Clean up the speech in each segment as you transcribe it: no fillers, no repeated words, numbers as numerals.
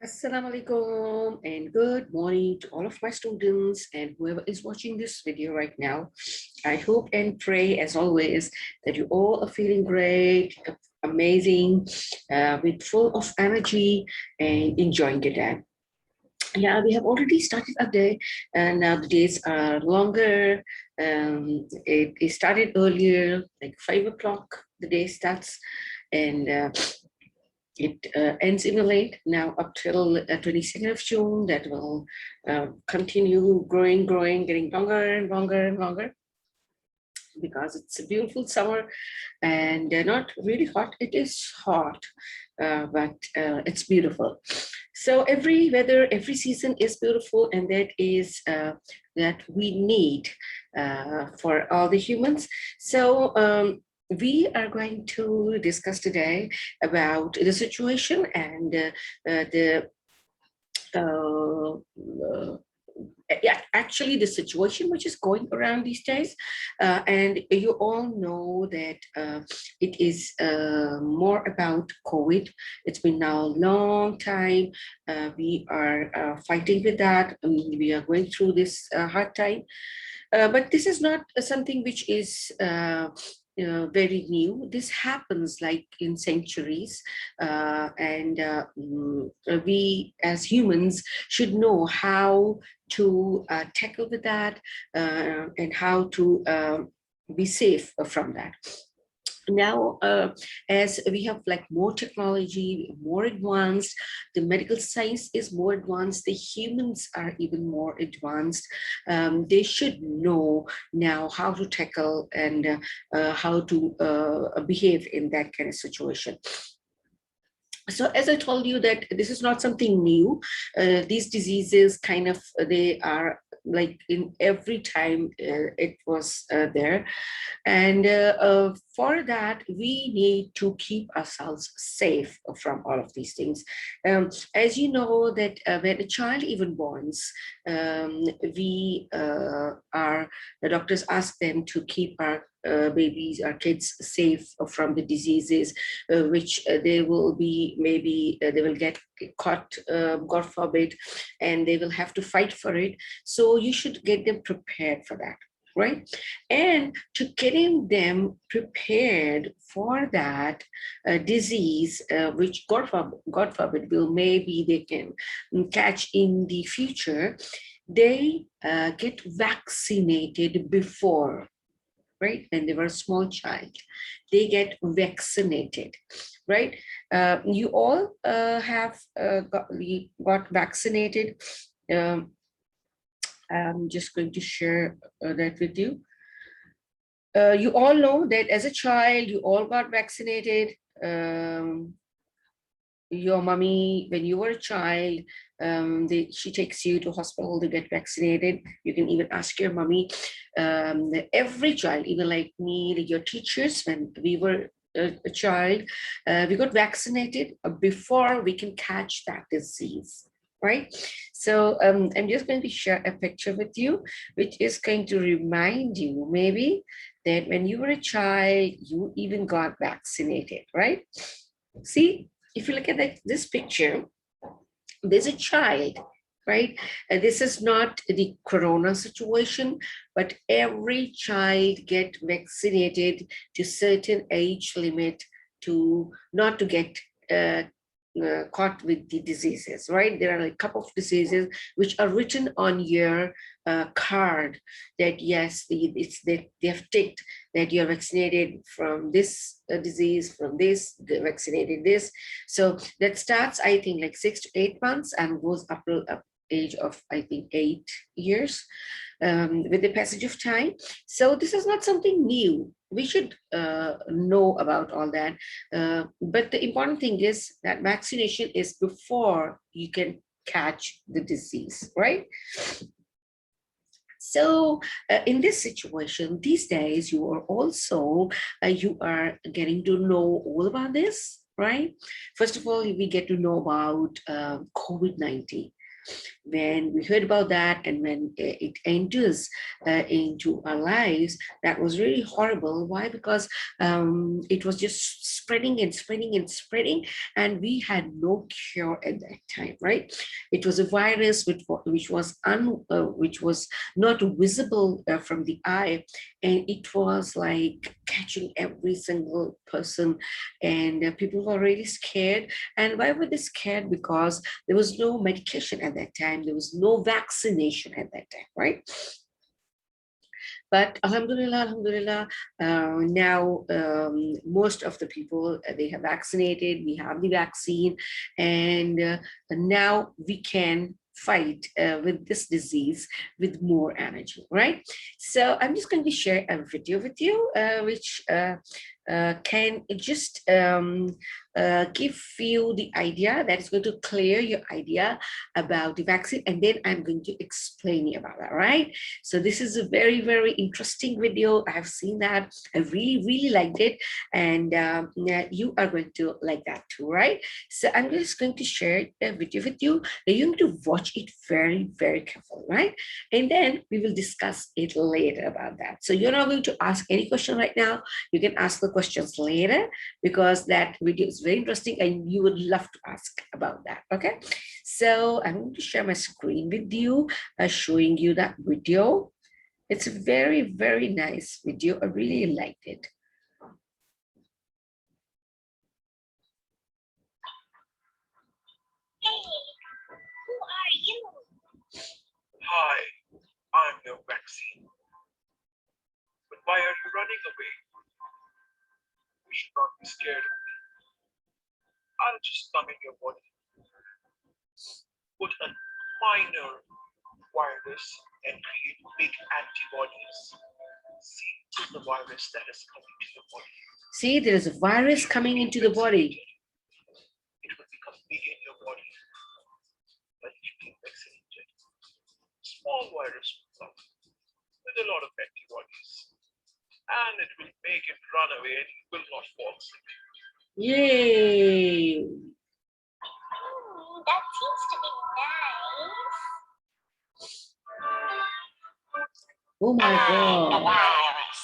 Assalamu alaikum and good morning to all of my students and whoever is watching this video right now. I hope and pray as always that you all are feeling great, amazing, with full of energy and enjoying your day. Yeah, we have already started our day and now the days are longer. It started earlier, like 5 o'clock, the day starts and it ends in a late now up till 22nd of June. That will continue growing, getting longer and longer and longer because it's a beautiful summer and not really hot. It is hot, but it's beautiful. So every weather, every season is beautiful, and that is that we need for all the humans. So we are going to discuss today about the situation and the yeah, actually the situation which is going around these days. And you all know that it is more about COVID. It's been now a long time. We are fighting with that. We are going through this hard time. But this is not something which is very new. This happens like in centuries, and we as humans should know how to tackle with that and how to be safe from that. Now, as we have like more technology, more advanced, the medical science is more advanced, the humans are even more advanced. They should know now how to tackle and how to behave in that kind of situation. So as I told you that this is not something new. These diseases kind of, they are like in every time it was there. And for that, we need to keep ourselves safe from all of these things. As you know that when a child even borns, the doctors ask them to keep our babies, our kids safe from the diseases, which they will be, maybe they will get caught, God forbid, and they will have to fight for it. So you should get them prepared for that, right? And to getting them prepared for that disease, which God forbid will maybe they can catch in the future, they get vaccinated before, right? When they were a small child, they get vaccinated, right? You all have got vaccinated. Um, I'm just going to share that with you. You all know that as a child, you all got vaccinated. Your mommy, when you were a child, she takes you to hospital to get vaccinated. You can even ask your mommy. Every child, even like me, like your teachers, when we were a child, we got vaccinated before we can catch that disease, right? So I'm just going to share a picture with you, which is going to remind you maybe that when you were a child, you even got vaccinated, right? See, if you look at this picture, there's a child, right? This is not the corona situation, but every child get vaccinated to certain age limit to not to get caught with the diseases, right? There are a couple of diseases which are written on your card that yes, they have ticked that you're vaccinated from this disease, from this, vaccinated this. So that starts, I think, like 6 to 8 months and goes up to age of, I think, 8 years with the passage of time. So this is not something new. We should know about all that. But the important thing is that vaccination is before you can catch the disease, right? So in this situation, these days, you are also, you are getting to know all about this, right? First of all, we get to know about COVID-19. When we heard about that, and when it enters into our lives, that was really horrible. Why? Because it was just spreading and spreading and spreading, and we had no cure at that time, right? It was a virus which was not visible from the eye, and it was like catching every single person, and people were really scared. And why were they scared? Because there was no medication at that time. There was no vaccination at that time, right? But alhamdulillah, alhamdulillah, now most of the people, they have vaccinated, we have the vaccine, and now we can fight with this disease with more energy, right? So I'm just going to share a video with you, which can just give you the idea that is going to clear your idea about the vaccine, and then I'm going to explain you about that, right? So this is a very, very interesting video. I have seen that. I really, really liked it, and you are going to like that too, right? So I'm just going to share a video with you. You're going to watch it very, very carefully, right? And then we will discuss it later about that. So you're not going to ask any question right now. You can ask the questions later, because that video is very interesting and you would love to ask about that. Okay, so I'm going to share my screen with you, showing you that video. It's a very, very nice video. I really liked it. Hey, who are you? Hi, I'm your vaccine. But why are you running away? You should not be scared of me. I'll just come in your body, put a minor virus and create big antibodies. See the virus that is coming to your body. See, there is a virus coming into the body. It will become big in your body. But if you get vaccinated, small virus will come with a lot of antibodies. And it will make it run away and you will not fall sick. Yay! That seems to be nice. Oh my God. The virus.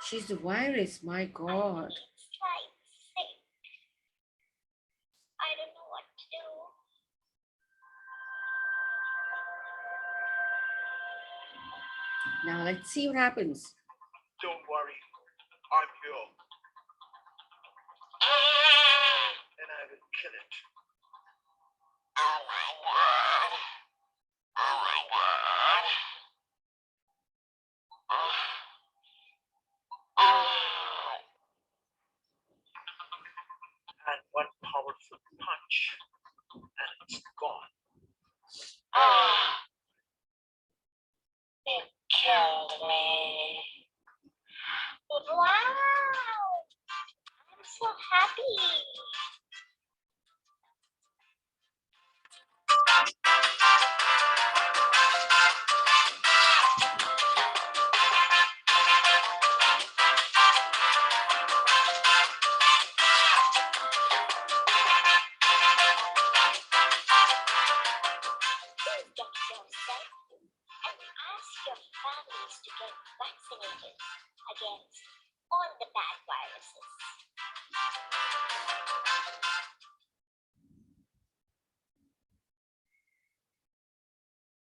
She's the virus, my God. Try safe. I don't know what to do. Now let's see what happens. Don't worry, I'm here. And I will kill it. Oh my God. Oh my God. And one powerful punch, and it's gone. It killed me. Wow. I'm so happy. Please get yourself and ask your families to get vaccinated against all the bad viruses.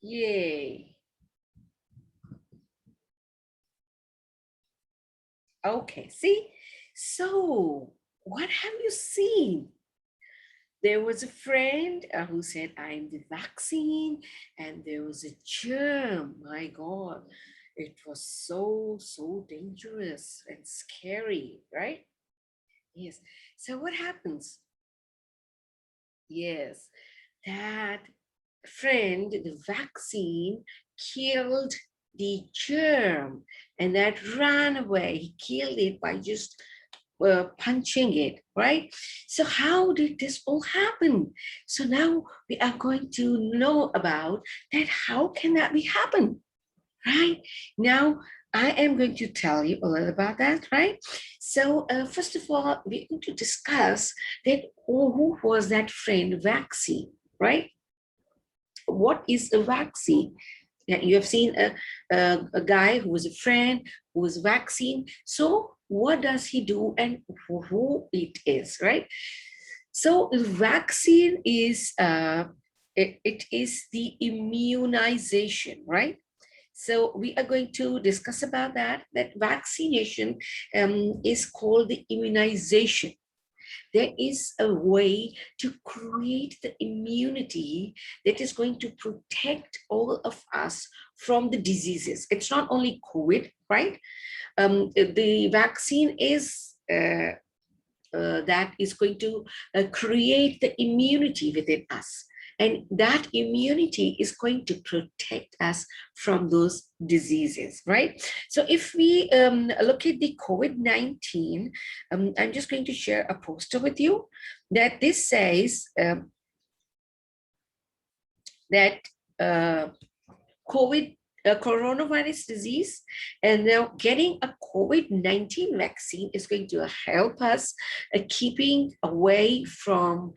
Yay. Okay, see? So what have you seen? There was a friend who said, I'm the vaccine, and there was a germ. My God, it was so, so dangerous and scary, right? Yes. So what happens? Yes, that friend, the vaccine, killed the germ, and that ran away. He killed it by just punching it, right? So how did this all happen? So now we are going to know about that. How can that be happen, right? Now, I am going to tell you a little about that, right? So first of all, we're going to discuss that who was that friend vaccine, right? What is a vaccine? Yeah, you have seen a guy who was a friend, who was vaccine. So what does he do and who it is, right? So the vaccine is, it is the immunization, right? So we are going to discuss about that vaccination is called the immunization. There is a way to create the immunity that is going to protect all of us from the diseases. It's not only COVID, right? The vaccine is that is going to create the immunity within us. And that immunity is going to protect us from those diseases, right? So if we look at the COVID-19, I'm just going to share a poster with you that this says that coronavirus disease, and now getting a COVID-19 vaccine is going to help us keeping away from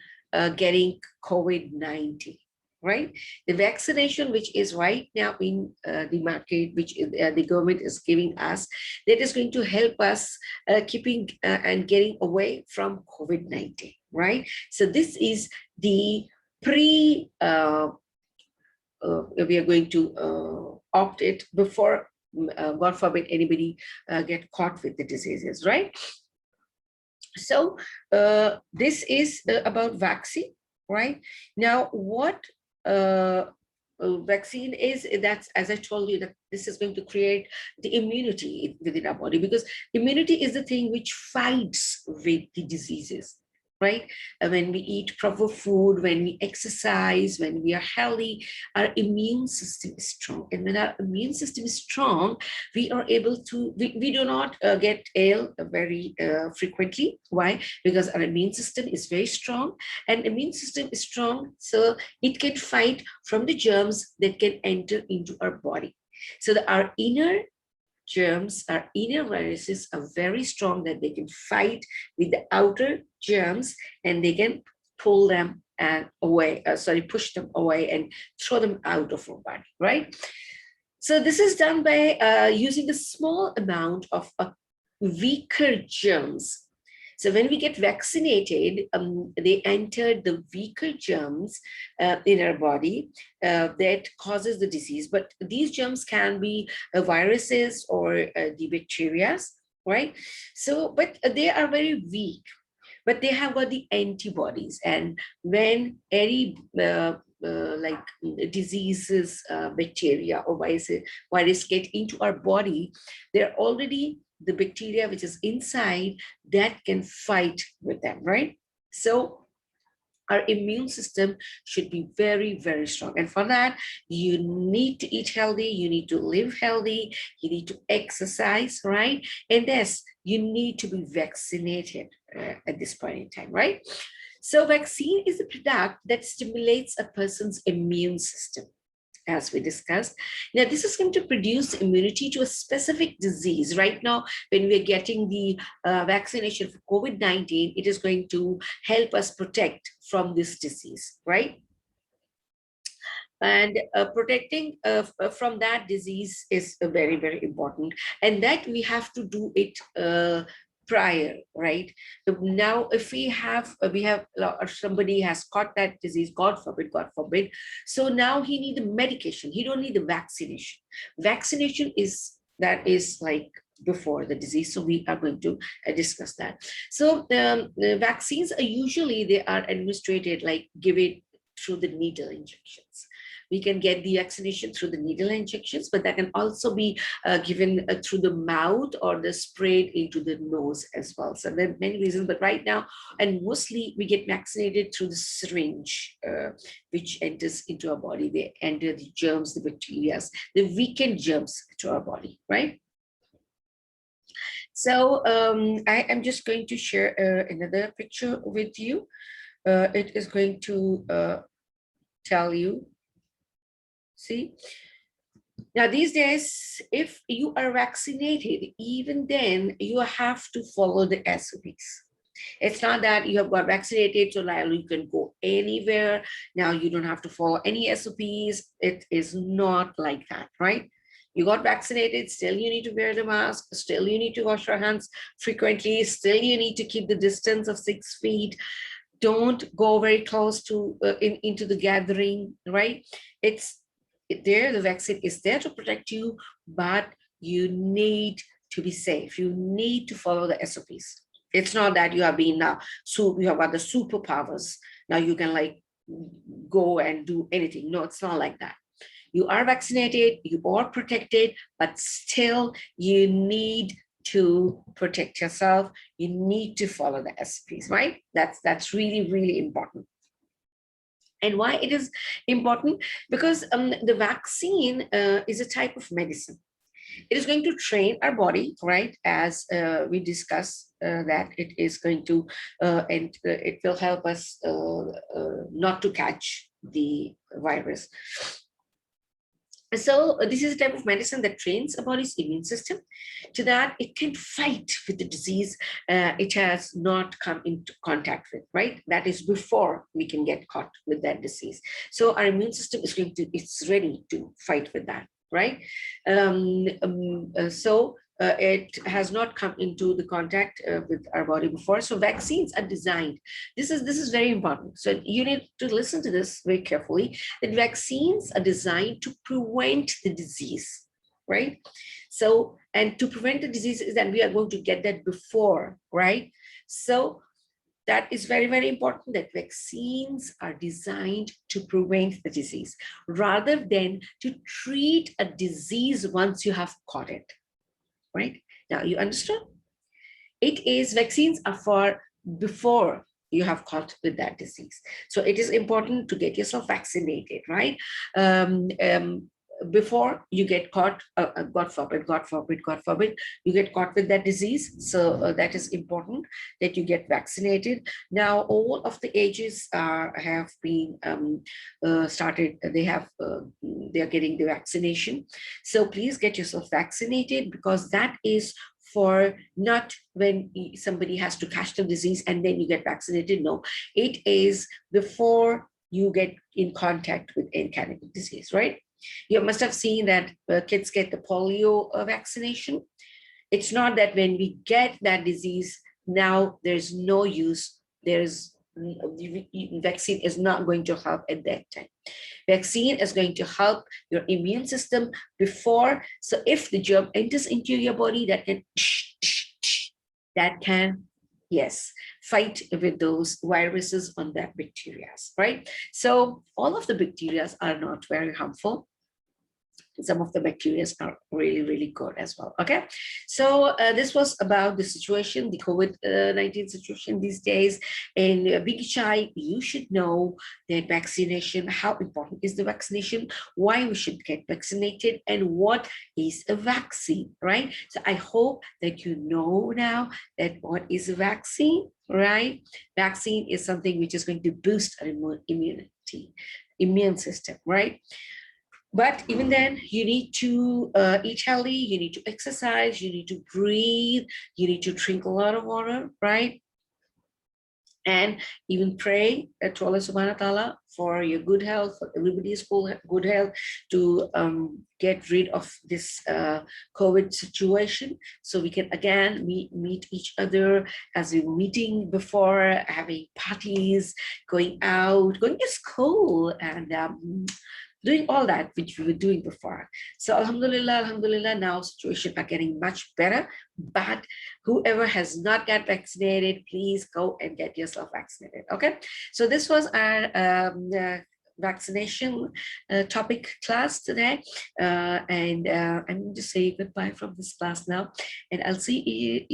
getting COVID-19, right? The vaccination, which is right now in the market, which the government is giving us, that is going to help us keeping and getting away from COVID-19, right? So this is the pre we are going to opt it before, God forbid, anybody get caught with the diseases, right? So this is about vaccine, right? Now, what vaccine is, that's, as I told you, that this is going to create the immunity within our body, because immunity is the thing which fights with the diseases, right? When we eat proper food, when we exercise, when we are healthy, our immune system is strong. And when our immune system is strong, we are able to, we do not get ill very frequently. Why? Because our immune system is very strong, and immune system is strong, so it can fight from the germs that can enter into our body. So our inner germs, our inner viruses are very strong, that they can fight with the outer germs, and they can pull them away, push them away and throw them out of our body, right? So this is done by using a small amount of weaker germs. So when we get vaccinated, they enter the weaker germs in our body that causes the disease. But these germs can be viruses or the bacteria, right? So, but they are very weak, but they have got the antibodies. And when any like diseases, bacteria or virus get into our body, they're already the bacteria which is inside that can fight with them, right? So our immune system should be very, very strong. And for that, you need to eat healthy, you need to live healthy, you need to exercise, right? And yes, you need to be vaccinated at this point in time, right? So vaccine is a product that stimulates a person's immune system, as we discussed. Now, this is going to produce immunity to a specific disease. Right now, when we're getting the vaccination for COVID-19, it is going to help us protect from this disease, right? And protecting from that disease is very, very important. And that we have to do it prior, right? Now, if we have somebody has caught that disease, God forbid, God forbid. So now he need the medication. He don't need the vaccination. Vaccination that is like before the disease. So we are going to discuss that. So the vaccines are usually, they are administered, like give it through the needle injections. We can get the vaccination through the needle injections, but that can also be given through the mouth or the sprayed into the nose as well. So there are many reasons, but right now, and mostly we get vaccinated through the syringe, which enters into our body. They enter the germs, the bacteria, the weakened germs to our body, right? So I am just going to share another picture with you. It is going to tell you. See, Now, these days, if you are vaccinated, even then you have to follow the SOPs. It's not that you have got vaccinated, so now you can go anywhere. Now you don't have to follow any SOPs. It is not like that, right? You got vaccinated, still you need to wear the mask, still you need to wash your hands frequently, still you need to keep the distance of 6 feet. Don't go very close to into the gathering, right? It's there, the vaccine is there to protect you, but you need to be safe. You need to follow the SOPs. It's not that you have been now, so you have got the superpowers. Now you can like go and do anything. No, it's not like that. You are vaccinated, you are protected, but still you need to protect yourself. You need to follow the SOPs, right? That's really, really important. And why it is important? Because the vaccine is a type of medicine. It is going to train our body, right? As we discussed, that it is going to, and it will help us not to catch the virus. So this is a type of medicine that trains a body's immune system to that it can fight with the disease it has not come into contact with, right? That is before we can get caught with that disease. So our immune system is it's ready to fight with that, right? It has not come into the contact with our body before. So vaccines are designed. This is very important. So you need to listen to this very carefully. That vaccines are designed to prevent the disease, right? So, and to prevent the disease is that we are going to get that before, right? So that is very, very important, that vaccines are designed to prevent the disease rather than to treat a disease once you have caught it, right? Now you understand? It is, vaccines are for before you have caught with that disease. So it is important to get yourself vaccinated, right? Before you get caught, God forbid, you get caught with that disease. So that is important that you get vaccinated. Now, all of the ages have been started, they are getting the vaccination. So please get yourself vaccinated, because that is for not when somebody has to catch the disease and then you get vaccinated. No, it is before you get in contact with any kind of disease, right? You must have seen that kids get the polio vaccination. It's not that when we get that disease, now there's no use, vaccine is not going to help at that time. Vaccine is going to help your immune system before. So if the germ enters into your body, that can, yes, fight with those viruses on that bacteria, right? So all of the bacteria are not very harmful. Some of the bacteria are really, really good as well. Okay, so this was about the situation, the COVID-19 situation these days. And Big Chai, you should know that vaccination, how important is the vaccination, why we should get vaccinated, and what is a vaccine, right? So I hope that you know now that what is a vaccine, right? Vaccine is something which is going to boost our immune system, right? But even then, you need to eat healthy, you need to exercise, you need to breathe, you need to drink a lot of water, right? And even pray to Allah subhanahu wa ta'ala for your good health, for everybody's good health, to get rid of this COVID situation. So we can again meet each other as we were meeting before, having parties, going out, going to school, and doing all that which we were doing before. So alhamdulillah, now situation are getting much better. But whoever has not got vaccinated, please go and get yourself vaccinated. Okay, so this was our vaccination topic class today, and I'm going to say goodbye from this class now, and I'll see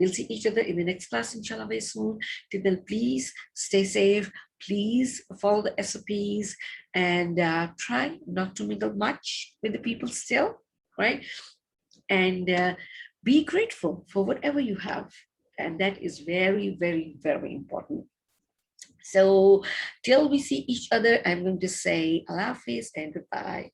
we'll see each other in the next class, inshallah, very soon. Till then, please stay safe, please follow the SOPs, and try not to mingle much with the people still, right? And be grateful for whatever you have, and that is very, very, very important. So till we see each other, I'm going to say Allah Hafiz and goodbye.